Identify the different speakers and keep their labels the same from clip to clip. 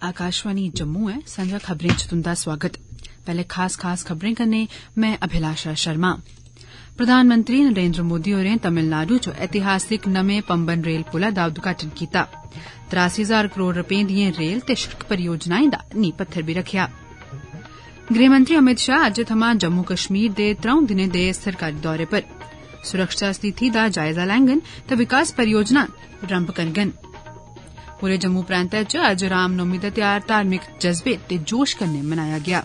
Speaker 1: आकाशवाणी जम्मू है। संजा खबरें च तुंदा स्वागत। पहले खास खबरें कन्नै मैं अभिलाषा शर्मा। प्रधानमंत्री नरेंद्र मोदी होरें तमिलनाडु च ऐतिहासिक नमें पंबन रेल पुलै दा उद्घाटन कीता। 83,000 करोड़ रपें दिएं रेल ते शिड़क परियोजनाएं दा नींह पत्थर भी रखेआ। गृहमंत्री अमित शाह अज्ज थमां जम्मू कश्मीर दे 3 दिनें दे सरकारी दौरे पर। सुरक्षा स्थिति दा जायजा लैंगन ते विकास परियोजनां रंभ करङन। पूरे जम्मू प्रांतै च अज्ज रामनौमी दा ध्यार धार्मिक जज्बे ते जोश कन्नै मनाया गेआ।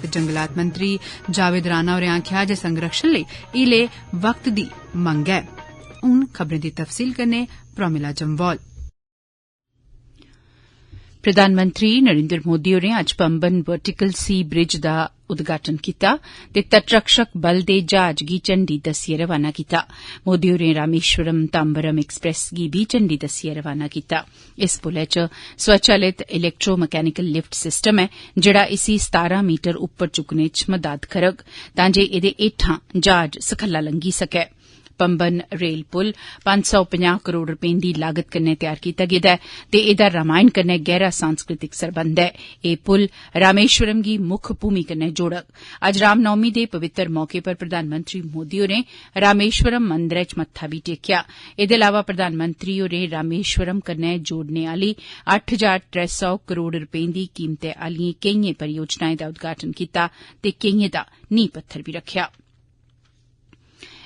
Speaker 1: जंगलात मंत्री जावेद राणा होरें आखेआ जे संरक्षण लेई एह्ले वक्त दी मंग ऐ। हून खबरें दी तफसील कन्नै प्रोमिला जम्वाल।
Speaker 2: प्रधानमंत्री नरेंद्र मोदी होरें अज्ज पंबन वर्टिकल सी ब्रिज दा उद्घाटन कीता ते तटरक्षक बल दे जहाज गी झंडी दस्सिए रवाना कीता। मोदी होरें रामेश्वरम ताम्बरम एक्सप्रेस गी बी झंडी दस्सिए रवाना कीता। इस पुलै च स्वचालित इलैक्ट्रो मैकेनिकल लिफ्ट सिस्टम ऐ जेड़ा इसी 17 मीटर उप्पर चुकने च मदाद करग तां जे एदे हेठां जहाज सखल्ला लंघी सकै। पंबन रेल पुल 550 करोड़ रपें दी लागत कन्नै तैयार कीता गेदा ऐ ते एदा रामायण कन्नै गहरा सांस्कृतिक सरबंध ऐ। एह् पुल रामेश्वरम गी मुक्ख भूमि कन्नै जोड़ग। अज्ज रामनौमी दे पवित्र मौके पर प्रधानमंत्री मोदी होरें रामेश्वरम मंदरै च मत्था बी टेकेआ। एदे अलावा प्रधानमंत्री होरें रामेश्वरम कन्नै जोड़ने आली 8,300 करोड़ रपें दी कीमतै आलिएं केइएं परियोजनाएं दा उद्घाटन कीता ते केइएं दा नींह पत्थर बी रखेआ।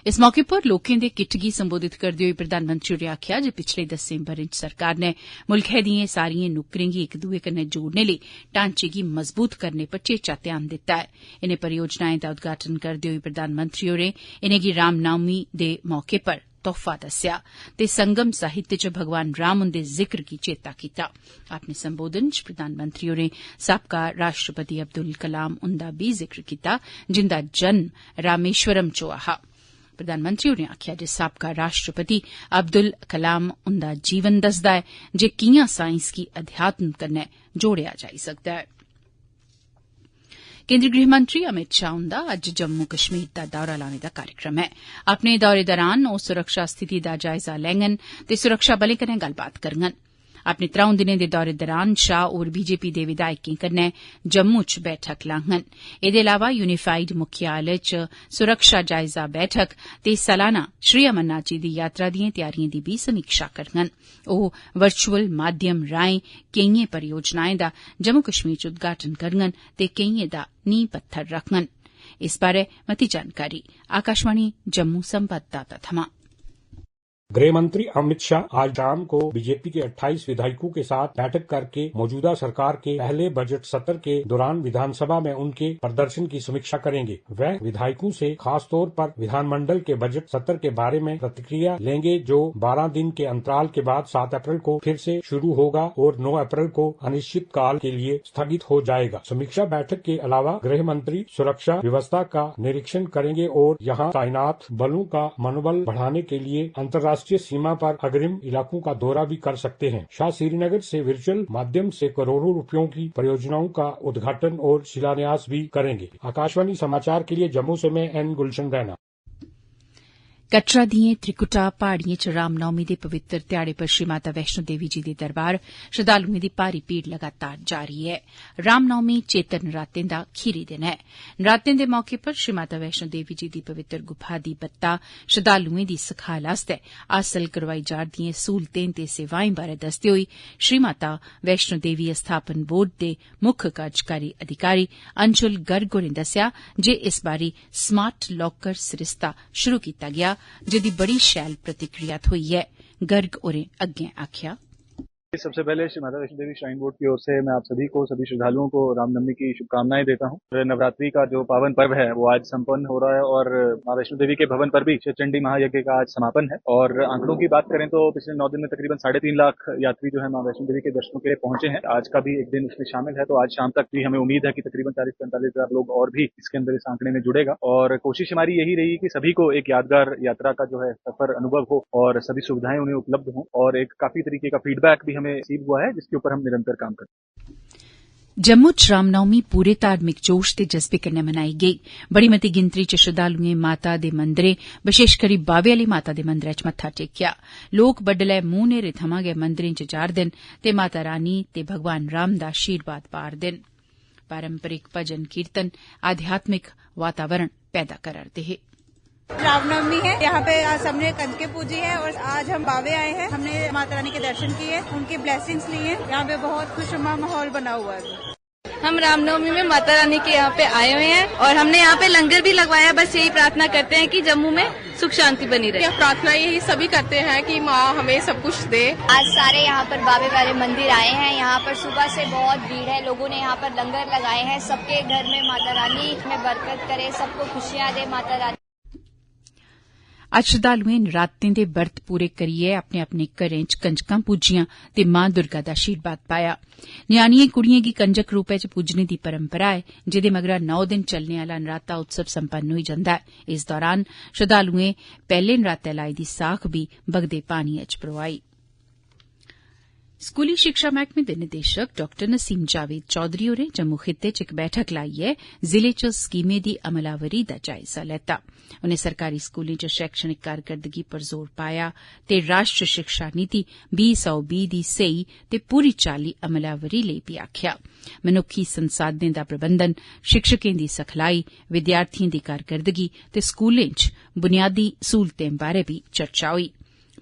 Speaker 2: इस मौके पर लोकें दे किट्ठ गी संबोधित करदे होई प्रधानमंत्री होरें आखेआ जे पिछले 10 ब'रें च सरकार नै मुल्खै दिएं सारिएं नुक्करें गी इक दुए कन्नै जोड़ने लेई ढांचे गी मजबूत करने पर चेचा ध्यान दित्ता ऐ। इनें परियोजनाएं दा उद्घाटन करदे होई प्रधानमंत्री होरें इनेंगी रामनौमी दे मौके पर तोहफा दस्सेआ ते संगम साहित्य च भगवान राम हुंदे जिक्र गी चेता कीता। अपने संबोधन च प्रधानमंत्री होरें साबका राष्ट्रपति अब्दुल कलाम हुंदा बी जिक्र कीता जिंदा जन्म रामेश्वरम च होआ हा। प्रधानमंत्री होरें आखेआ जे साबका राष्ट्रपति अब्दुल कलाम हुंदा जीवन दसदा ऐ जे कियां साइंस गी अध्यात्म कन्नै जोड़ेआ जाई सकदा ऐ। केंद्रीय गृहमंत्री अमित शाह हुंदा अज्ज जम्मू कश्मीर दा दौरा लाने दा कार्यक्रम ऐ। अपने दौरे दौरान ओह सुरक्षा स्थिति दा जायजा लैङन ते सुरक्षा बलें कन्नै गल्लबात करङन। अपने 3 दिनें दे दौरे दौरान शाह होर बीजेपी दे विधायकें कन्नै जम्मू च बैठक लाङन। एदे अलावा यूनिफाइड मुख्यालय च सुरक्षा जायजा बैठक ते सालाना श्री अमरनाथ जी दी यात्रा दिएं तैयारिएं दी बी समीक्षा करङन। ओह वर्चुअल माध्यम राएं केइएं परियोजनाएं दा जम्मू कश्मीर च उद्घाटन करङन ते केइएं दा नींह पत्थर रखङन। इस बारै मती जानकारी आकाशवाणी जम्मू संवाददाता थमां।
Speaker 3: गृह मंत्री अमित शाह आज शाम को बीजेपी के 28 विधायकों के साथ बैठक करके मौजूदा सरकार के पहले बजट सत्र के दौरान विधानसभा में उनके प्रदर्शन की समीक्षा करेंगे। वह विधायकों से खास तौर पर विधानमंडल के बजट सत्र के बारे में प्रतिक्रिया लेंगे जो 12 दिन के अंतराल के बाद 7 अप्रैल को फिर से शुरू होगा और 9 अप्रैल को अनिश्चित काल के लिए स्थगित हो जाएगा। समीक्षा बैठक के अलावा गृह मंत्री सुरक्षा व्यवस्था का निरीक्षण करेंगे और यहाँ तैनात बलों का मनोबल बढ़ाने के लिए अंतर्राष्ट्रीय सीमा पर अग्रिम इलाकों का दौरा भी कर सकते हैं। शाह श्रीनगर से वर्चुअल माध्यम से करोड़ों रुपयों की परियोजनाओं का उद्घाटन और शिलान्यास भी करेंगे। आकाशवाणी समाचार के लिए जम्मू से मैं एन गुलशन रैना।
Speaker 2: कटरा दिएं त्रिकुटा पहाड़िएं च रामनौमी दे पवित्र ध्याड़े पर श्री माता वैष्णो देवी जी दे दरबार श्रद्धालुएं दी भारी भीड़ लगातार जारी ऐ। रामनौमी चेतर नरातें दा खीरी दिन ऐ। नरातें दे मौके पर श्री माता वैष्णो देवी जी दी पवित्र गुफा दी बत्ता श्रद्धालुएं दी सखाल आस्तै हासल करवाई जा'रदिएं सहूलतें ते सेवाएं बारै दसदे होई श्री माता वैष्णो देवी अस्थापन बोर्ड दे मुक्ख कार्यकारी अधिकारी अंशुल गर्ग होरें दस्सेआ जे इस बारी स्मार्ट लॉकर सरिस्ता शुरू कीता गेआ जेदी बड़ी शैल प्रतिक्रिया थ्होई ऐ। गर्ग होरें अग्गें आखेआ
Speaker 4: सबसे पहले श्री माता वैष्णो देवी श्राइन बोर्ड की ओर से मैं आप सभी को सभी श्रद्धालुओं को रामनवमी की शुभकामनाएं देता हूं। नवरात्रि का जो पावन पर्व है वो आज संपन्न हो रहा है और माता वैष्णो देवी के भवन पर भी चंडी महायज्ञ का आज समापन है और आंकड़ों की बात करें तो पिछले 9 दिन में तकरीबन 3.5 लाख यात्री जो है माता वैष्णो देवी के दर्शनों के लिए पहुंचे हैं। आज का भी एक दिन इसमें शामिल है तो आज शाम तक भी हमें उम्मीद है कि तकरीबन 40-45 हजार लोग और भी इसके अंदर इस आंकड़े में जुड़ेगा और कोशिश हमारी यही रही कि सभी को एक यादगार यात्रा का जो है सफर अनुभव हो और सभी सुविधाएं उन्हें उपलब्ध हो और एक काफी तरीके का फीडबैक भी हमें रिसीव हुआ है जिसके ऊपर हम निरंतर काम करते हैं।
Speaker 2: जम्मू च रामनवमी पूरे धार्मिक जोश ते जज्बे कन्नै मनाई गेई। बड़ी मती गिनतरी च श्रद्धालुएं माता दे मंदरें, विशेष करी बावे आली माता दे मंदरै च मत्था टेकेआ। लोक बड्डलै मूंह न्हेरे थमां गै मंदरें च जा'रदे न ते माता रानी ते भगवान राम दा आशीर्वाद पा'रदे न। पारंपरिक भजन कीर्तन आध्यात्मिक वातावरण पैदा करा'रदे हे।
Speaker 5: रामनवमी है, यहाँ पे आज सबने कंजके पूजी है और आज हम बावे आए हैं। हमने माता रानी के दर्शन किए, उनकी ब्लेसिंग्स ली हैं। यहाँ पे बहुत खुशनुमा माहौल बना हुआ है।
Speaker 6: हम रामनवमी में माता रानी के यहाँ पे आए हुए हैं और हमने यहाँ पे लंगर भी लगवाया। बस यही प्रार्थना करते हैं कि जम्मू में सुख शांति बनी रहे।
Speaker 7: प्रार्थना यही सभी करते हैं कि माँ हमें सब कुछ दे।
Speaker 8: आज सारे यहाँ पर बाबे वाले मंदिर आए हैं। यहाँ पर सुबह से बहुत भीड़ है। लोगों ने यहाँ पर लंगर लगाए हैं। सबके घर में माता रानी में बरकत करे, सबको खुशियाँ दे माता रानी।
Speaker 2: अज्ज श्रद्धालुएं नरातें दे बरत पूरे करियै अपने अपने घरें च कंजकां पूजियां ते मां दुर्गा दा आशीर्वाद पाया। न्याणियें कुड़ियें गी कंजक रूपै च पूजने दी परंपरा ऐ, जेदे मगरा 9 दिन चलने आला नराता उत्सव संपन्न होई जंदा ऐ। इस दौरान श्रद्धालुएं पैहले नरातै लाई दी साख भी बगदे पानियै च परोआई। स्कूली शिक्षा मैहकमे दे निदेशक डॉ नसीम जावेद चौधरी होरें जम्मू खित्ते च इक बैठक लाइयै जिले च स्कीमें दी अमलावरी दा जायजा लैता। उनें सरकारी स्कूलें च शैक्षणिक कारकरदगी पर जोर पाया ते राष्ट्र शिक्षा नीति 2020 दी सेही ते पूरी चाल्ली अमलावरी लेई बी आखेआ। मनुक्खी संसाधनें दा प्रबंधन, शिक्षकें दी सखलाई, विद्यार्थिएं दी कारकरदगी ते स्कूलें च बुनियादी सहूलतें बारै बी चर्चा होई।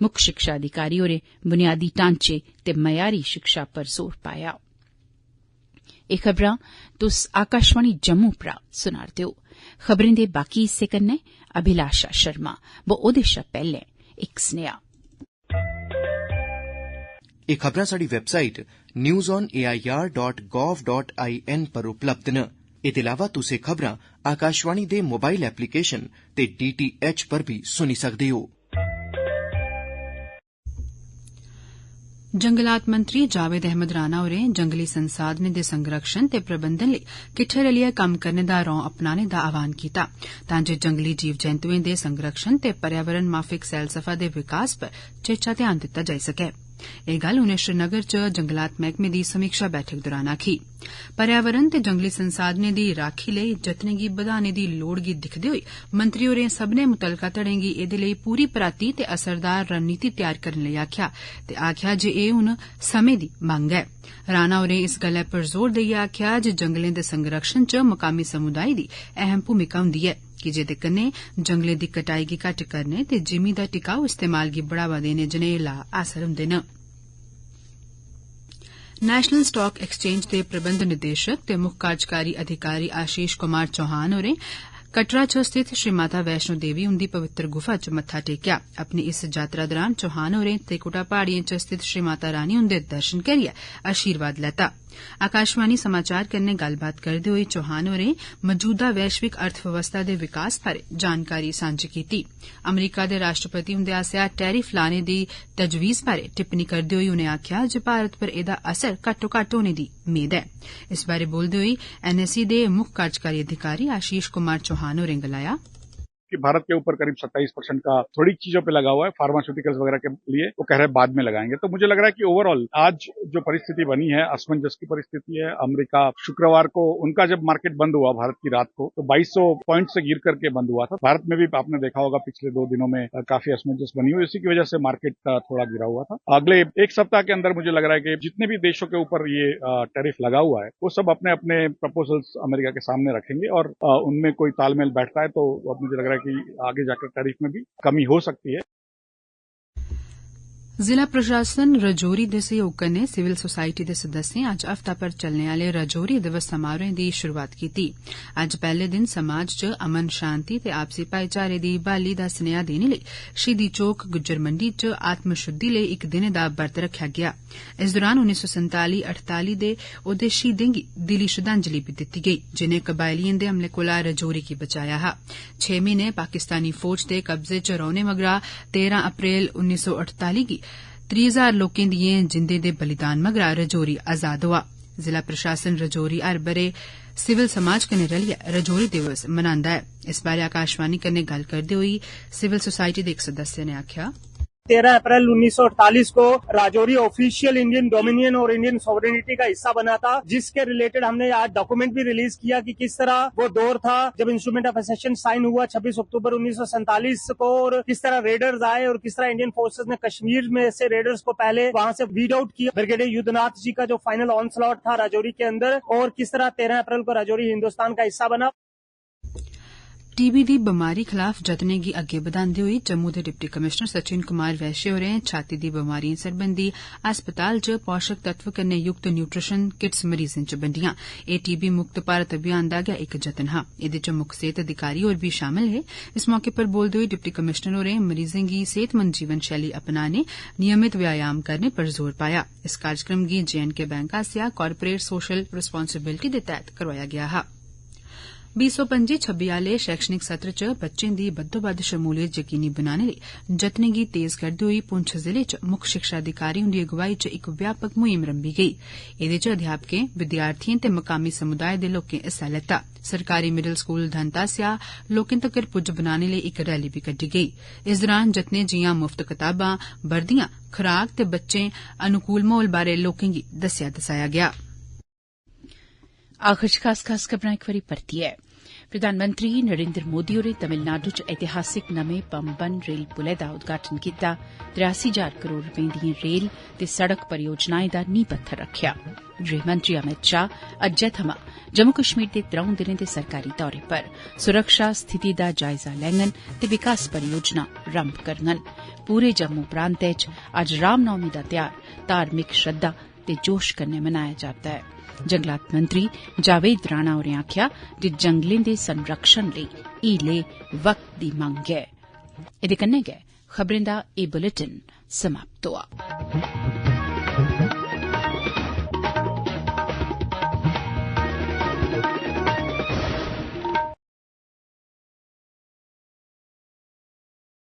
Speaker 2: मुक्ख शिक्षा अधिकारी होरें बुनियादी ढांचे ते मयारी शिक्षा पर जोर पाया। एह खबरां तुस आकाशवाणी जम्मू परा सुना'रदे ओ। खबरें दे बाकी हिस्से कन्नै अभिलाषा शर्मा। वो ओदे शा पैहले इक सनेहा।
Speaker 9: एह खबरां साडी वैबसाइट newsonair.gov.in पर उपलब्ध न। एह्दे अलावा तुस एह खबरां आकाशवाणी दे मोबाइल एप्लीकेशन ते DTH पर भी सुनी सकदे हो।
Speaker 1: जंगलात मंत्री जावेद अहमद राणा होरें जंगली संसाधनें दे संरक्षण ते प्रबंधन लेई किट्ठे रलियै कम्म करने दा रौं अपनाने दा आह्वान कीता तां जे जंगली जीव जैंतुएं दे संरक्षण ते पर्यावरण माफिक सैलसफा दे विकास पर चेचा ध्यान दित्ता जाई सकै। एह गल्ल उनें श्रीनगर च जंगलात मैहकमे दी समीक्षा बैठक दौरान आखी। पर्यावरण ते जंगली संसाधनें दी राखी लेई जतनें गी बधाने दी लोड़ गी दिक्खदे होई मंत्री होरें सब्बनें मुतलका धड़ें गी एह्दे लेई पूरी पराती ते असरदार रणनीति तैयार करने लेई आखेआ ते आखेआ जे एह हुन समें दी मंग ऐ। राणा होरें इस गल्लै पर जोर देइयै आखेआ जे जंगलें दे संरक्षण च मकामी समुदाय दी अहम भूमिका हुंदी ऐ कि जेदे कन्नै जंगलें दी कटाई गी घट्ट करने ते जिमीं दा टिकाऊ इस्तेमाल गी बढ़ावा देने जनेह् लाह् हासल हुंदे न। नेशनल स्टॉक एक्सचेंज दे प्रबंध निदेशक ते मुक्ख कार्यकारी अधिकारी आशीष कुमार चौहान होरें कटरा च स्थित श्री माता वैष्णो देवी उंदी पवित्र गुफा च मत्था टेकेआ। अपनी इस यात्रा दौरान चौहान होरें त्रिकुटा पहाड़ियें च स्थित श्री माता रानी हुंदे दर्शन करियै आशीर्वाद लैता। आकाशवाणी समाचार कन्नै गल्लबात करदे होई चौहान होरें मौजूदा वैश्विक अर्थव्यवस्था दे विकास बारै जानकारी सांझी कीती। अमरीका दे राष्ट्रपति हुंदे आसेआ टैरिफ लाने दी तजवीज बारै टिप्पणी करदे होई उनें आखेआ जे भारत पर एह्दा असर घट्टो-घट्ट होने दी मेद ऐ। इस बारै बोलदे होई NSE दे मुक्ख कार्यकारी अधिकारी आशीष कुमार चौहान होरें गलाया
Speaker 4: कि भारत के ऊपर करीब 27% का थोड़ी चीजों पे लगा हुआ है, फार्मास्यूटिकल्स वगैरह के लिए वो कह रहे हैं बाद में लगाएंगे। तो मुझे लग रहा है कि ओवरऑल आज जो परिस्थिति बनी है, असमंजस की परिस्थिति है। अमेरिका शुक्रवार को उनका जब मार्केट बंद हुआ भारत की रात को, तो 2200 पॉइंट से गिर करके बंद हुआ था। भारत में भी आपने देखा होगा पिछले 2 दिनों में काफी असमंजस बनी हुई, इसी की वजह से मार्केट थोड़ा गिरा हुआ था। अगले एक सप्ताह के अंदर मुझे लग रहा है कि जितने भी देशों के ऊपर ये टैरिफ लगा हुआ है, वो सब अपने अपने प्रपोजल्स अमेरिका के सामने रखेंगे और उनमें कोई तालमेल बैठता है तो मुझे लग रहा है कि आगे जाकर टैरिफ में भी कमी हो सकती है।
Speaker 1: जिला प्रशासन रजौरी दे सहयोग कन्नै सिविल सोसायटी दे सदस्यें अज्ज हफ्ता भर चलने आले रजौरी दिवस समारोहें दी शुरुआत कीती। अज्ज पैहले दिन समाज च अमन शांति ते आपसी भाईचारे दी बहाली दा सनेहा देने लेई शहीदी चौक गुज्जर मंडी च आत्मशुद्धि लेई इक दिनै दा बरत रक्खेआ गेआ। इस दौरान 1947-48 दे ओहदे शहीदें गी दिली श्रद्धांजलि भी दित्ती गेई जिनें कबायलियें दे हमले कोला रजौरी गी बचाया हा। 6 म्हीने पाकिस्तानी फौज दे कब्जे च रौहने मगरा 13 अप्रैल 1948 गी 30,000 लोकें दिएं जिंदें दे बलिदान मगरा रजौरी आजाद होआ। जिला प्रशासन रजौरी हर बरे सिविल समाज कन्नै रलियै रजौरी दिवस मनांदा ऐ। इस बारै आकाशवाणी कन्नै गल्ल करदे होई सिविल सोसायटी दे इक सदस्य नै आखेआ
Speaker 10: 13 अप्रैल 1948 को राजौरी ऑफिशियल इंडियन डोमिनियन और इंडियन सॉवरेनिटी का हिस्सा बना था, जिसके रिलेटेड हमने आज डॉक्यूमेंट भी रिलीज किया कि किस तरह वो दौर था जब इंस्ट्रूमेंट ऑफ एसेशन साइन हुआ 26 अक्टूबर 1947 को, और किस तरह रेडर्स आए और किस तरह इंडियन फोर्सेस ने कश्मीर में से रेडर्स को पहले वहां से वीड आउट किया। ब्रिगेडियर युद्धनाथ जी का जो फाइनल ऑनस्लॉट था राजौरी के अंदर, और किस तरह 13 अप्रैल को राजौरी हिंदुस्तान का हिस्सा बना।
Speaker 1: टीबी दी बमारी खिलाफ जतनें गी अग्गे बधांदे होई जम्मू दे डिप्टी कमिशनर सचिन कुमार वैश्य होरें छाती दी बमारियें सरबंधी अस्पताल च पोषक तत्व कन्नै युक्त न्यूट्रिशन किट्स मरीजें च बंडियां। एह टीबी मुक्त भारत अभियान दा गै इक जतन हा। एदे च मुक्ख सेहत अधिकारी होर बी शामिल हे। इस मौके पर बोलदे होई डिप्टी कमिशनर होरें मरीजें गी सेहतमंद जीवन शैली अपनाने, नियमित व्यायाम करने पर जोर पाया। इस कार्यक्रम गी JNK बैंक आसेया कॉर्पोरेट सोशल रिस्पांसिबिलिटी दे तैहत करोआया गेआ हा। 2025-26 आले शैक्षणिक सत्र च बच्चें दी बद्धोबद्ध शमूलियत यकीनी बनाने लेई जतनें गी तेज करदे होई पुंछ जिले च मुक्ख शिक्षा अधिकारी हुंदी अगुवाई च इक व्यापक मुहिम रंभी गेई। एदे च अध्यापकें, विद्यार्थियें ते मकामी समुदाय दे लोकें हिस्सा लैता। सरकारी मिडल स्कूल धंत आसेया लोकें तगर पुज्ज बनाने लेई इक रैली भी कड्डी गेई। इस दौरान जतनें जियां मुफ्त कताबां, वर्दियां, खुराक ते बच्चें अनुकूल माहौल बारै लोकें गी दस्साया गेआ।
Speaker 2: आखिर खास खबरां इक बारी परतियै। प्रधानमंत्री नरेंद्र मोदी होरें तमिलनाडु च ऐतिहासिक नमें पम्बन रेल पुलै दा उद्घाटन कीता। 83,000 करोड़ रपें दिएं रेल ते सड़क परियोजनाएं दा नींह पत्थर रखेआ। गृहमंत्री अमित शाह अज्जै थमां जम्मू कश्मीर दे 3 दिनें दे सरकारी दौरे पर सुरक्षा स्थिति दा जायजा लैङन ते विकास परियोजना रंभ करङन। पूरे जम्मू प्रांतै च अज्ज रामनौमी दा ध्यार धार्मिक श्रद्धा ते जोश कन्नै मनाया जा'रदा ऐ। जंगलात मंत्री जावेद राणा होरें आखेआ जे जंगलें दे संरक्षण लेई हीले वक्त दी मंग ऐ। एदे कन्नै गै खबरें दा एह बुलेटिन समाप्त होआ।